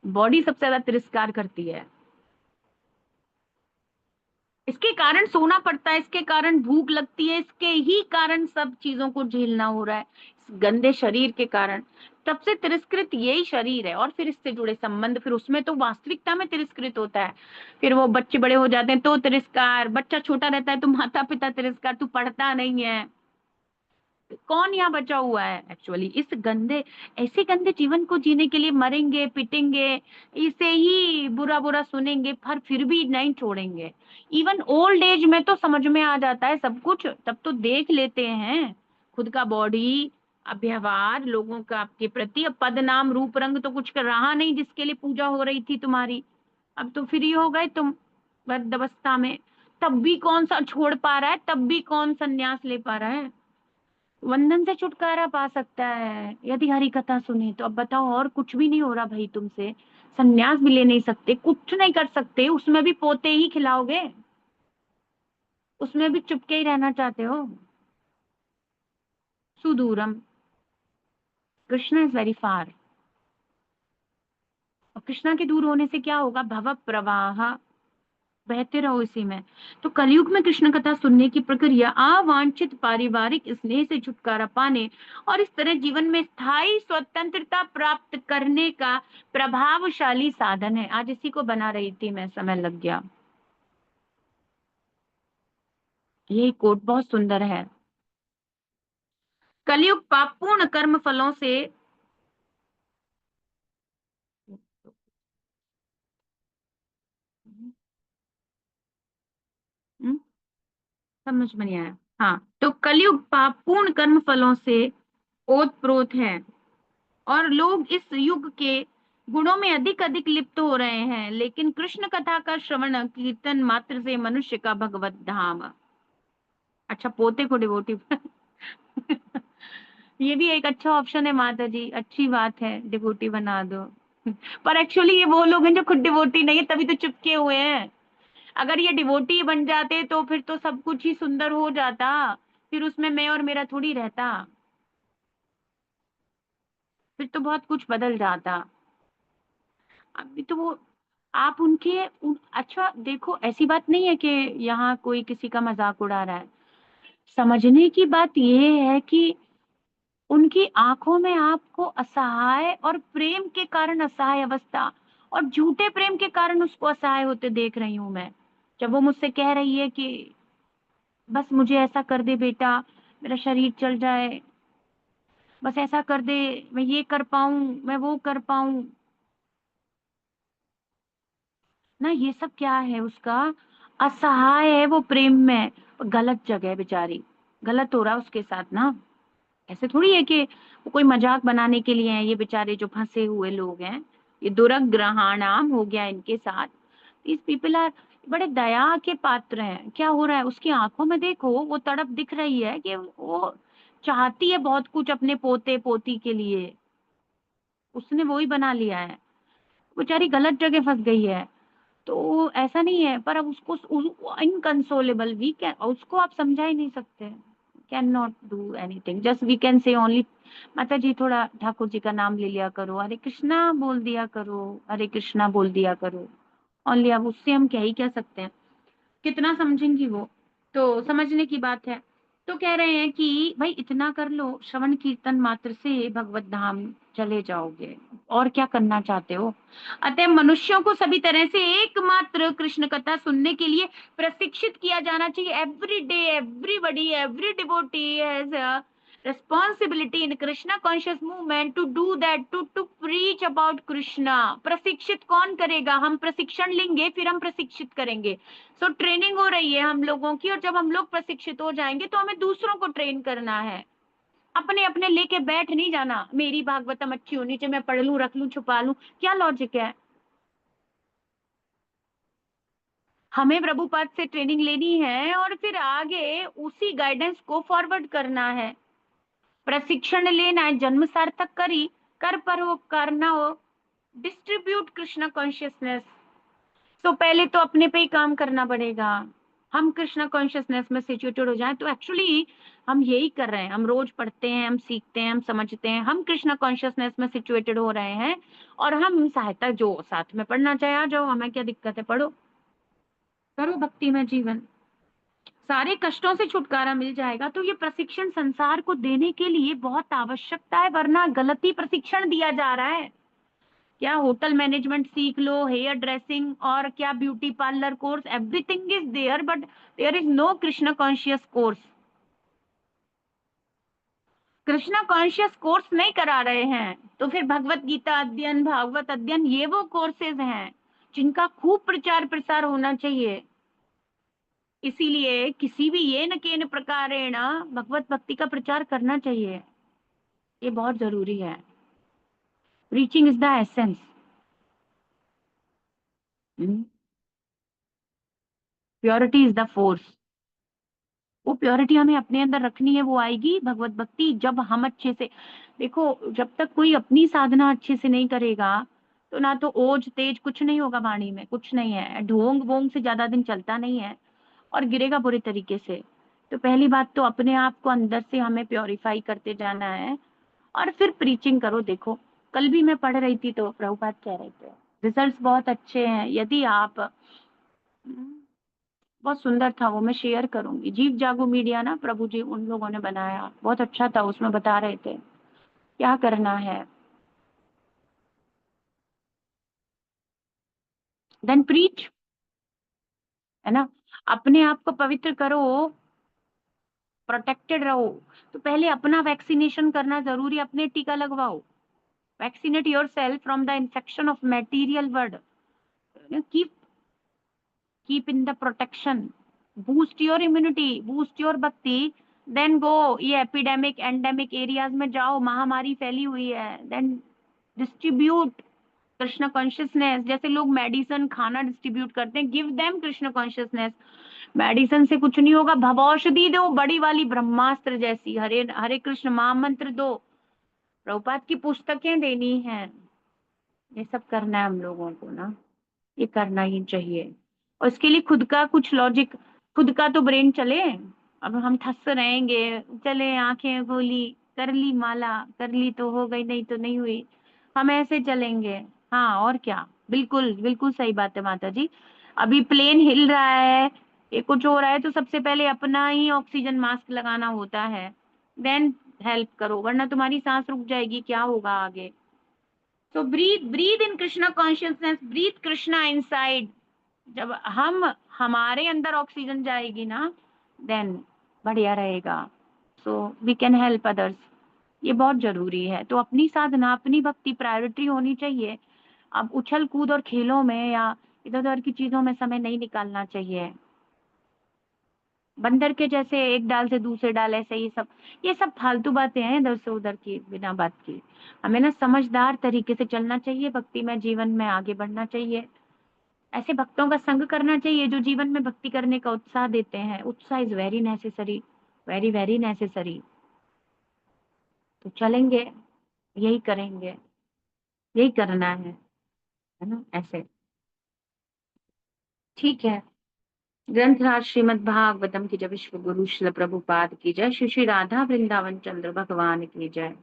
बॉडी सबसे ज्यादा तिरस्कार करती है। इसके कारण सोना पड़ता है, इसके कारण भूख लगती है, इसके ही कारण सब चीजों को झेलना हो रहा है, इस गंदे शरीर के कारण। सबसे तिरस्कृत यही शरीर है, और फिर इससे जुड़े संबंध, फिर उसमें तो वास्तविकता में तिरस्कृत होता है। फिर वो बच्चे बड़े हो जाते हैं तो तिरस्कार, बच्चा छोटा रहता है तो माता पिता तिरस्कार, तू पढ़ता नहीं है। कौन यहाँ बचा हुआ है एक्चुअली इस गंदे, ऐसे गंदे जीवन को जीने के लिए? मरेंगे पिटेंगे, इसे ही बुरा बुरा सुनेंगे, पर फिर भी नहीं छोड़ेंगे। इवन ओल्ड एज में तो समझ में आ जाता है सब कुछ, तब तो देख लेते हैं खुद का बॉडी, अब व्यवहार लोगों का आपके प्रति। अब पद नाम रूप रंग तो कुछ कर रहा नहीं जिसके लिए पूजा हो रही थी तुम्हारी। अब तो फ्री हो गए तुम वृद्ध अवस्था में, तब भी कौन सा छोड़ पा रहा है, तब भी कौन संन्यास ले पा रहा है? बंधन से छुटकारा पा सकता है यदि हरि कथा सुने तो। अब बताओ, और कुछ भी नहीं हो रहा भाई तुमसे, संन्यास भी ले नहीं सकते, कुछ नहीं कर सकते, उसमें भी पोते ही खिलाओगे, उसमें भी चुपके ही रहना चाहते हो। सुदूरम, कृष्णा इज वेरी फार। और कृष्णा के दूर होने से क्या होगा? भव प्रवाह, बहते रहो इसी में। तो कलयुग में कृष्ण कथा सुनने की प्रक्रिया अवांछित पारिवारिक स्नेह से छुटकारा पाने और इस तरह जीवन में स्थायी स्वतंत्रता प्राप्त करने का प्रभावशाली साधन है। आज इसी को बना रही थी मैं, समय लग गया। ये कोट बहुत सुंदर है। कलयुग पापपूर्ण कर्म फलों से, हम्म, समझ में नहीं आया। हाँ, तो कलयुग पापपूर्ण कर्म फलों से ओतप्रोत है, और लोग इस युग के गुणों में अधिक अधिक लिप्त हो रहे हैं, लेकिन कृष्ण कथा का श्रवण कीर्तन मात्र से मनुष्य का भगवत धाम, अच्छा, पोते को डिवोटी ये भी एक अच्छा ऑप्शन है माता जी, अच्छी बात है, डिवोटी बना दो। पर एक्चुअली ये वो लोग हैं जो खुद डिवोटी नहीं है, तभी तो चिपके हुए हैं। अगर ये डिवोटी बन जाते तो फिर तो सब कुछ ही सुंदर हो जाता, फिर उसमें मैं और मेरा थोड़ी रहता, फिर तो बहुत कुछ बदल जाता। अभी तो वो आप अच्छा देखो, ऐसी बात नहीं है कि यहाँ कोई किसी का मजाक उड़ा रहा है। समझने की बात ये है कि उनकी आंखों में आपको असहाय और प्रेम के कारण असहाय अवस्था, और झूठे प्रेम के कारण उसको असहाय होते देख रही हूं मैं। जब वो मुझसे कह रही है कि बस मुझे ऐसा कर दे बेटा, मेरा शरीर चल जाए, बस ऐसा कर दे, मैं ये कर पाऊं, मैं वो कर पाऊं ना, ये सब क्या है उसका, असहाय है वो प्रेम में। गलत जगह है बेचारी, गलत हो रहा है उसके साथ ना। ऐसे थोड़ी है कि वो कोई मजाक बनाने के लिए हैं, ये बेचारे जो फंसे हुए लोग हैं, ये दुर्ग्रहणाम हो गया इनके साथ। these पीपल आर बड़े दया के पात्र हैं। क्या हो रहा है उसकी आंखों में, देखो वो तड़प दिख रही है कि वो चाहती है बहुत कुछ अपने पोते पोती के लिए, उसने वो ही बना लिया है। बेचारी गलत जगह फंस गई है। तो ऐसा नहीं है, पर अब उसको इनकंसोलेबल वी कैन, उसको आप समझा ही नहीं सकते, can not do anything, just we can say only माता जी थोड़ा ठाकुर जी का नाम ले लिया करो, हरे कृष्णा बोल दिया करो, हरे कृष्णा बोल दिया करो, ओनली। अब उससे हम क्या ही कह सकते हैं, कितना समझेंगी वो, तो समझने की बात है। तो कह रहे हैं कि भाई इतना कर लो, श्रवण कीर्तन मात्र से भगवत धाम चले जाओगे, और क्या करना चाहते हो। अतः मनुष्यों को सभी तरह से एकमात्र कृष्ण कथा सुनने के लिए प्रशिक्षित किया जाना चाहिए। Every day everybody every devotee has responsibility in Krishna conscious movement to do that, to preach about Krishna। प्रशिक्षित कौन करेगा, हम प्रशिक्षण लेंगे फिर हम प्रशिक्षित करेंगे। सो ट्रेनिंग हो रही है हम लोगों की, और जब हम लोग प्रशिक्षित हो जाएंगे तो हमें दूसरों को ट्रेन करना है। अपने अपने लेके बैठ नहीं जाना, मेरी भागवतम अच्छी होनी चाहिए, मैं पढ़ लूं रख लूं छुपा लूं, क्या लॉजिक है। हमें प्रभुपाद से ट्रेनिंग लेनी है और फिर आगे उसी गाइडेंस को फॉरवर्ड करना है। प्रशिक्षण लेना है, जन्म सार्थक करी, कर पर हो करना हो, डिस्ट्रीब्यूट कृष्णा कॉन्शियसनेस। तो पहले तो अपने पे ही काम करना पड़ेगा। हम कृष्णा कॉन्शियसनेस में सिचुएटेड हो जाएं तो एक्चुअली हम यही कर रहे हैं, हम रोज पढ़ते हैं, हम सीखते हैं, हम समझते हैं, हम कृष्णा कॉन्शियसनेस में सिचुएटेड हो रहे हैं। और हम सहायता, जो साथ में पढ़ना चाहे आ जाओ, हमें क्या दिक्कत है, पढ़ो, करो भक्ति में जीवन, सारे कष्टों से छुटकारा मिल जाएगा। तो ये प्रशिक्षण संसार को देने के लिए बहुत आवश्यकता है, वरना गलती प्रशिक्षण दिया जा रहा है। क्या होटल मैनेजमेंट सीख लो, हेयर ड्रेसिंग, और क्या beauty parlour course, everything is there, but there is no Krishna conscious course. Krishna conscious course नहीं करा रहे हैं, तो फिर भगवत गीता अध्ययन, भागवत अध्ययन, ये वो कोर्सेज हैं जिनका खूब प्रचार प्रसार होना चाहिए। इसीलिए किसी भी ये न केन प्रकारेण भगवत भक्ति का प्रचार करना चाहिए, ये बहुत जरूरी है। Reaching is the essence. Purity is the force. वो प्योरिटी हमें अपने अंदर रखनी है, वो आएगी भगवत भक्ति जब हम अच्छे से, देखो जब तक कोई अपनी साधना अच्छे से नहीं करेगा तो ना तो ओज तेज कुछ नहीं होगा, वाणी में कुछ नहीं है, ढोंग वोंग से ज्यादा दिन चलता नहीं है, और गिरेगा बुरे तरीके से। तो पहली बात तो अपने आप को अंदर से हमें प्योरीफाई करते जाना है, और फिर प्रीचिंग करो। देखो कल भी मैं पढ़ रही थी तो प्रभुपाद कह रहे थे रिजल्ट्स बहुत अच्छे हैं यदि आप, बहुत सुंदर था वो, मैं शेयर करूंगी, जीव जागो मीडिया ना, प्रभु जी उन लोगों ने बनाया, बहुत अच्छा था, उसमें बता रहे थे क्या करना है। देन प्रीच, है ना, अपने आप को पवित्र करो, प्रोटेक्टेड रहो। तो पहले अपना वैक्सीनेशन करना जरूरी, अपने टीका लगवाओ, vaccinate yourself from the infection of material world, keep keep in the protection, boost your immunity, boost your bhakti. Then go, ये एपिडेमिक एंडेमिक एरियाज में जाओ, महामारी फैली हुई है, देन डिस्ट्रीब्यूट कृष्ण कॉन्शियसनेस। जैसे लोग मेडिसिन खाना डिस्ट्रीब्यूट करते हैं, give them Krishna consciousness. Medicine से कुछ नहीं होगा, भवौषधि दो बड़ी वाली ब्रह्मास्त्र जैसी, हरे हरे कृष्ण महामंत्र दो, प्रभुपाद की पुस्तकें देनी है। ये सब करना है हम लोगों को ना, ये करना ही चाहिए। और इसके लिए खुद का कुछ लॉजिक, खुद का तो ब्रेन चले। अब हम ठस रहेंगे, चले आंखें खोली, कर ली माला, कर ली तो हो गई, नहीं तो नहीं हुई, हम ऐसे चलेंगे। हाँ और क्या, बिल्कुल बिल्कुल सही बात है माता जी। अभी प्लेन हिल रहा है, ये कुछ हो रहा है, तो सबसे पहले अपना ही ऑक्सीजन मास्क लगाना होता है, देन हेल्प करो, वरना तुम्हारी सांस रुक जाएगी, क्या होगा आगे। So breathe in Krishna consciousness, breathe Krishna inside। जब हम हमारे अंदर ऑक्सीजन जाएगी ना, देन बढ़िया रहेगा। So we can help others. ये बहुत जरूरी है। तो अपनी साधना, अपनी भक्ति प्रायोरिटी होनी चाहिए। अब उछल कूद और खेलों में या इधर उधर की चीजों में समय नहीं निकालना चाहिए। बंदर के जैसे एक डाल से दूसरे डाल, ऐसे ये सब फालतू बातें हैं, इधर से उधर की बिना बात की। हमें ना समझदार तरीके से चलना चाहिए, भक्ति में जीवन में आगे बढ़ना चाहिए। ऐसे भक्तों का संग करना चाहिए जो जीवन में भक्ति करने का उत्साह देते हैं। उत्साह is very necessary, very very necessary. तो चलेंगे, यही करेंगे, यही करना है ना ऐसे। ठीक है। ग्रंथराज श्रीमद् भागवतम की जय, विश्व गुरु श्रील प्रभुपाद की जय, श्री श्री राधा वृंदावन चंद्र भगवान की जय।